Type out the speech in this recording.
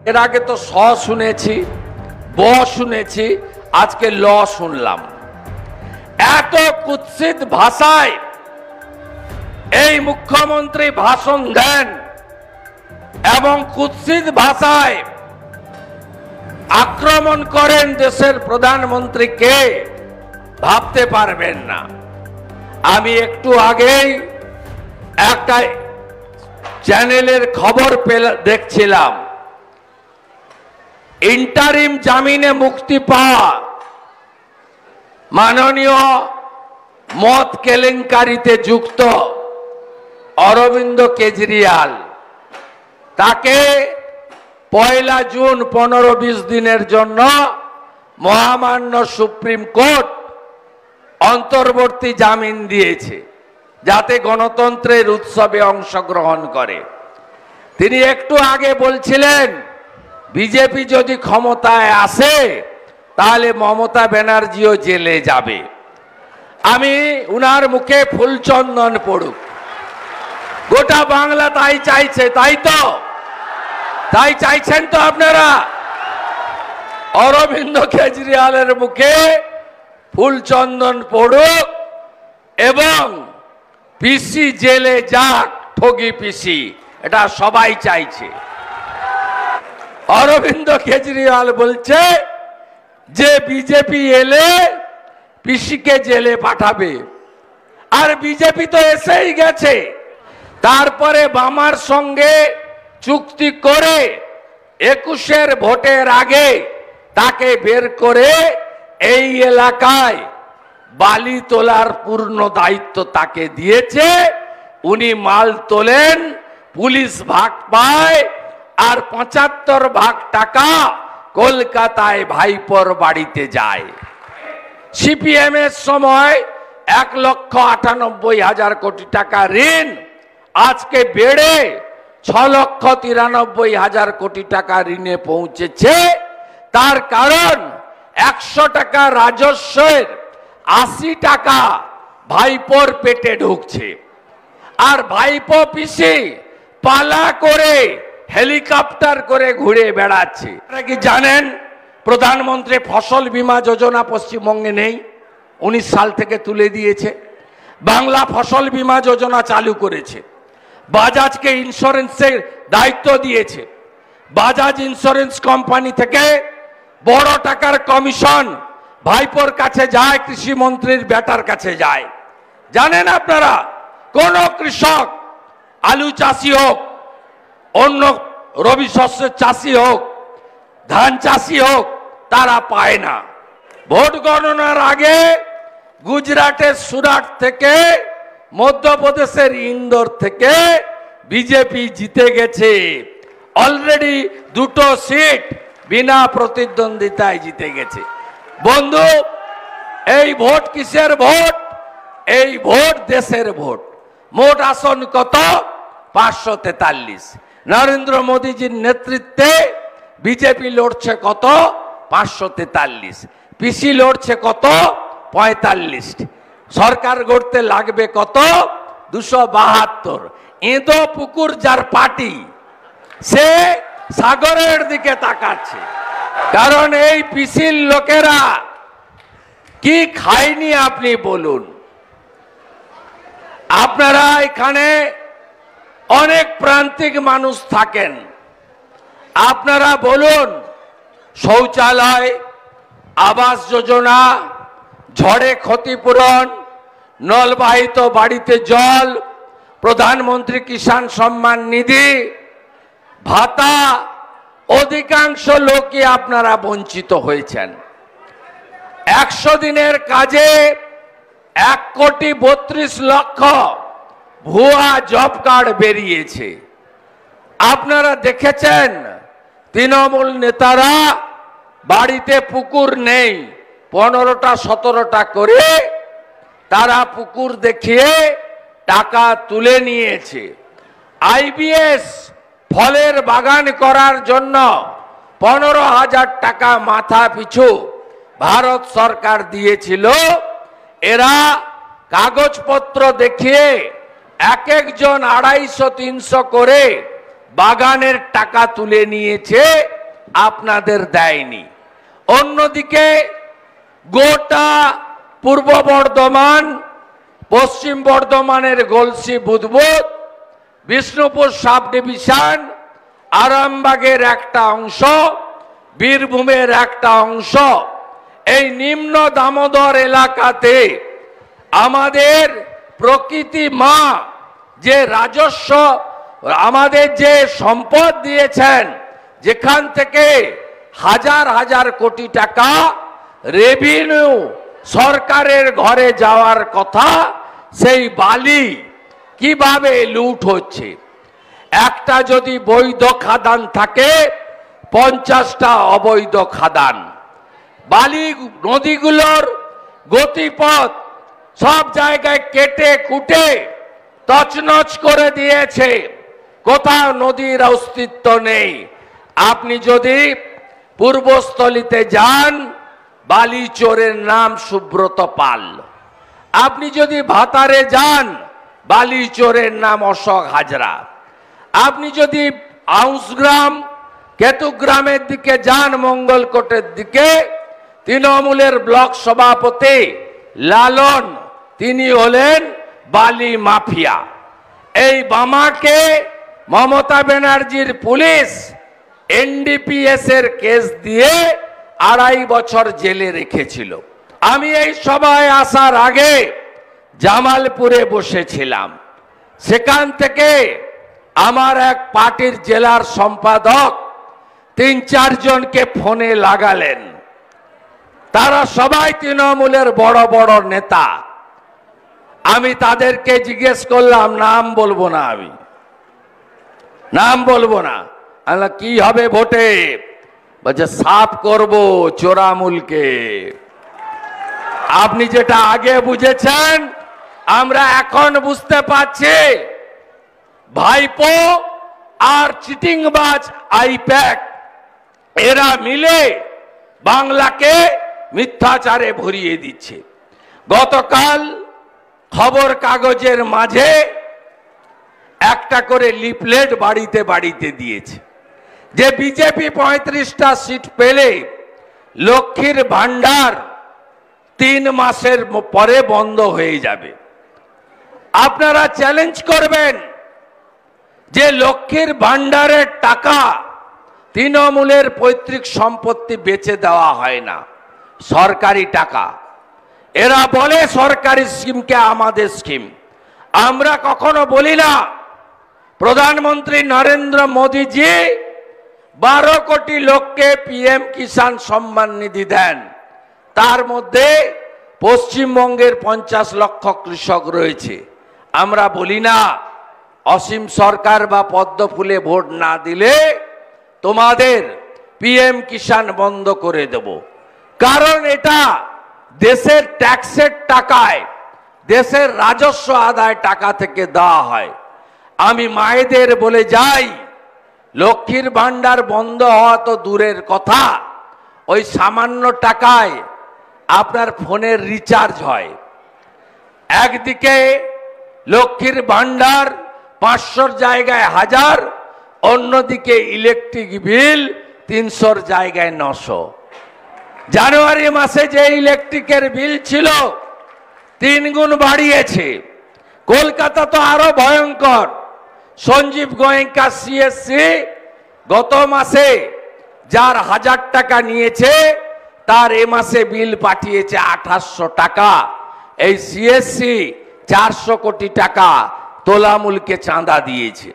এর আগে তো স শুনেছি, ব শুনেছি, আজকে ল শুনলাম। এত কুৎসিত ভাষায় এই মুখ্যমন্ত্রী ভাষণ দেন এবং কুৎসিত ভাষায় আক্রমণ করেন দেশের প্রধানমন্ত্রীকে, ভাবতে পারবেন না। আমি একটু আগেই একটা চ্যানেলের খবর দেখছিলাম, ইন্টারিম জামিনে মুক্তি পাওয়া মাননীয় মদ কেলেঙ্কারিতে যুক্ত অরবিন্দ কেজরিওয়াল, তাকে 1 জুন 15-20 দিনের জন্য মহামান্য সুপ্রিম কোর্ট অন্তর্বর্তী জামিন দিয়েছে, যাতে গণতন্ত্রের উৎসবে অংশগ্রহণ করে। তিনি একটু আগে বলছিলেন বিজেপি যদি ক্ষমতায় আসে তাহলে মমতা ব্যানার্জিও জেলে যাবে। আমি উনার মুখে ফুলচন্দন পড়ুক, গোটা বাংলা তাই চাইছে, তাই তো? তাই চাইছেন তো আপনারা? অরবিন্দ কেজরিওয়ালের মুখে ফুলচন্দন পড়ুক এবং পিসি জেলে যাক, ঠগি পিসি, এটা সবাই চাইছে। অরবিন্দ কেজরিওয়াল বলছে যে বিজেপি এলে পিসিকে জেলে পাঠাবে, আর বিজেপি তো এসেই গেছে। তারপরে বামার সঙ্গে চুক্তি করে 21-এর ভোটের আগে তাকে বের করে এই এলাকায় বালি তোলার পূর্ণ দায়িত্ব তাকে দিয়েছে। উনি মাল তোলেন, পুলিশ ভাগ পায়, আর 75 ভাগ টাকা কলকাতায় ভাইপোর বাড়িতে যায়। সিপিএম এর সময় 1,98,000 কোটি টাকা ঋণ আজকে বেড়ে 6,93,000 কোটি টাকা ঋণে পৌঁছেছে। তার কারণ 100 টাকা রাজস্বের 80 টাকা ভাইপোর পেটে ঢুকছে, আর ভাইপো পিসি পালা করে হেলিকপ্টার করে ঘুরে বেড়াচ্ছে। আপনারা কি জানেন প্রধানমন্ত্রী ফসল বীমা যোজনা পশ্চিমবঙ্গে নেই? 19 সাল থেকে তুলে দিয়েছে। বাংলা ফসল বীমা যোজনা চালু করেছে। বাজাজকে ইন্স্যুরেন্সের দায়িত্ব দিয়েছে। বাজাজ ইন্স্যুরেন্স কোম্পানি থেকে বড় টাকার কমিশন ভাইপোর কাছে যায়, কৃষি মন্ত্রীর বেটার কাছে যায়। জানেন আপনারা, কোন কৃষক, আলু চাষি হোক, অন্য রবি শস্যের চাষি হোক, ধান চাষি হোক, তারা পায় না। ভোট গণনার আগে গুজরাটের সুরাট থেকে, মধ্যপ্রদেশের ইন্দোর থেকে বিজেপি জিতে গেছে। অলরেডি 2টো সিট বিনা প্রতিদ্বন্দ্বিতায় জিতে গেছে। বন্ধু, এই ভোট কিসের ভোট? এই ভোট দেশের ভোট। মোট আসন কত? 543। নরেন্দ্র মোদীজির নেতৃত্বে বিজেপি লড়ছে কত? 543। পিসি লড়ছে কত? 45। সরকার গড়তে লাগবে কত? 272। এঁদো পুকুর যার পার্টি, সে সাগরের দিকে তাকাচ্ছে। কারণ এই পিসির লোকেরা কি খায়নি আপনি বলুন? আপনারা এখানে অনেক প্রান্তিক মানুষ থাকেন, আপনারা বলুন, শৌচালয়, আবাস যোজনা, ঝড়ে ক্ষতিপূরণ, নলবাহিত বাড়িতে জল, প্রধানমন্ত্রী কিষাণ সম্মান নিধি, ভাতা, অধিকাংশ লোকই আপনারা বঞ্চিত হয়েছেন। 100 দিনের কাজে 1,32,00,000 ভুয়া জব কার্ড বেরিয়েছে। আপনারা দেখেছেন তৃণমূল নেতারা বাড়িতে পুকুর নেই, 15টা 17টা করে তারা পুকুর দেখিয়ে টাকা তুলে নিয়েছে। আইবিএস ফলের বাগান করার জন্য 15,000 টাকা মাথা পিছু ভারত সরকার দিয়েছিল। এরা কাগজপত্র দেখিয়ে এক একজন 250-300 করে বাগানের টাকা তুলে নিয়েছে। আপনাদের দেয়নি। অন্যদিকে গোটা পূর্ব বর্ধমান, পশ্চিম বর্ধমানের গলসি বুদবুদ, বিষ্ণুপুর সাব ডিভিশন, আরামবাগের একটা অংশ, বীরভূমের একটা অংশ, এই নিম্ন দামোদর এলাকাতে আমাদের প্রকৃতি মা যে রাজস্ব, আমাদের যে সম্পদ দিয়েছেন, যেখান থেকে হাজার হাজার কোটি টাকা রেভিনিউ সরকারের ঘরে যাওয়ার কথা, সেই বালি কিভাবে লুট হচ্ছে। একটা যদি বৈধ খাদান থাকে, 50টা অবৈধ খাদান। বালি নদীগুলোর গতিপথ সব জায়গায় কেটে কুটে তছনছ করে দিয়েছে, কোথাও নদীর অস্তিত্ব নেই। আপনি যদি পূর্বস্থলীতে যান, বালি চোরের নাম সুব্রত পাল। আপনি যদি ভাতারে যান, বালি চোরের নাম অশোক হাজরা। আপনি যদি আউসগ্রাম, কেতুগ্রামের দিকে যান, মঙ্গলকোটের দিকে, তৃণমূলের ব্লক সভাপতি লালন, তিনি হলেন বালি মাফিয়া। এই বামাকে মমতা ব্যানার্জির পুলিশ এনডিপিএস এর কেস দিয়ে 2.5 বছর জেলে রেখেছিল। আমি এই সভায় আসার আগে জামালপুরে বসেছিলাম। সেখান থেকে আমার এক পার্টির জেলার সম্পাদক 3-4 জনকে ফোনে লাগালেন। তারা সবাই তৃণমূলের বড় বড় নেতা। আমি তাদেরকে জিজ্ঞেস করলাম, নাম বলবো না, আমি নাম বলবো না। কি হবে ভোটে? বলছে সাফ করব চোরামুলকে। আপনি যেটা আগে বুঝেছেন, আমরা এখন বুঝতে পারছি। ভাইপো আর চিটিংবাজ আইপ্যাক এরা মিলে বাংলাকে মিথ্যাচারে ভরিয়ে দিচ্ছে। গতকাল খবর কাগজের মাঝে একটা করে লিফলেট বাড়িতে বাড়িতে দিয়েছে যে বিজেপি 35টা সিট পেলে লক্ষ্মীর ভান্ডার 3 মাসের পরে বন্ধ হয়ে যাবে। আপনারা চ্যালেঞ্জ করবেন যে লক্ষ্মীর ভান্ডারের টাকা তৃণমূলের পৈতৃক সম্পত্তি বেচে দেওয়া হয় না, সরকারি টাকা। এরা বলে সরকারি স্কিমকে আমাদের স্কিম। আমরা কখনো বলি না। প্রধানমন্ত্রী নরেন্দ্র মোদীজি 12 কোটি লোককে পিএম কিষাণ সম্মান নিধি দেন। তার মধ্যে পশ্চিমবঙ্গের 50 লক্ষ কৃষক রয়েছে। আমরা বলি না অসীম সরকার বা পদ্ম ফুলে ভোট না দিলে তোমাদের পিএম কিষাণ বন্ধ করে দেব। কারণ এটা দেশের ট্যাক্সের টাকায়, দেশের রাজস্ব আদায় টাকা থেকে দেওয়া হয়। আমি মায়েদের বলে যাই, লক্ষ্মীর ভান্ডার বন্ধ হওয়া তো দূরের কথা, ওই সামান্য টাকায় আপনার ফোনের রিচার্জ হয়। একদিকে লক্ষ্মীর ভান্ডার 500 জায়গায় 1000, অন্যদিকে ইলেকট্রিক বিল 300 জায়গায় 900। জানুয়ারি মাসে যে ইলেকট্রিকের বিল ছিল 3 গুণ বাড়িয়েছে। কলকাতা তো আরো ভয়ঙ্কর। সঞ্জীব গোয়েঙ্কা সিএসসি গত মাসে যার 1000 টাকা নিয়েছে, তার এ মাসে বিল পাঠিয়েছে 2800 টাকা। এই সিএসসি 400 কোটি টাকা তোলামূলকে চাঁদা দিয়েছে।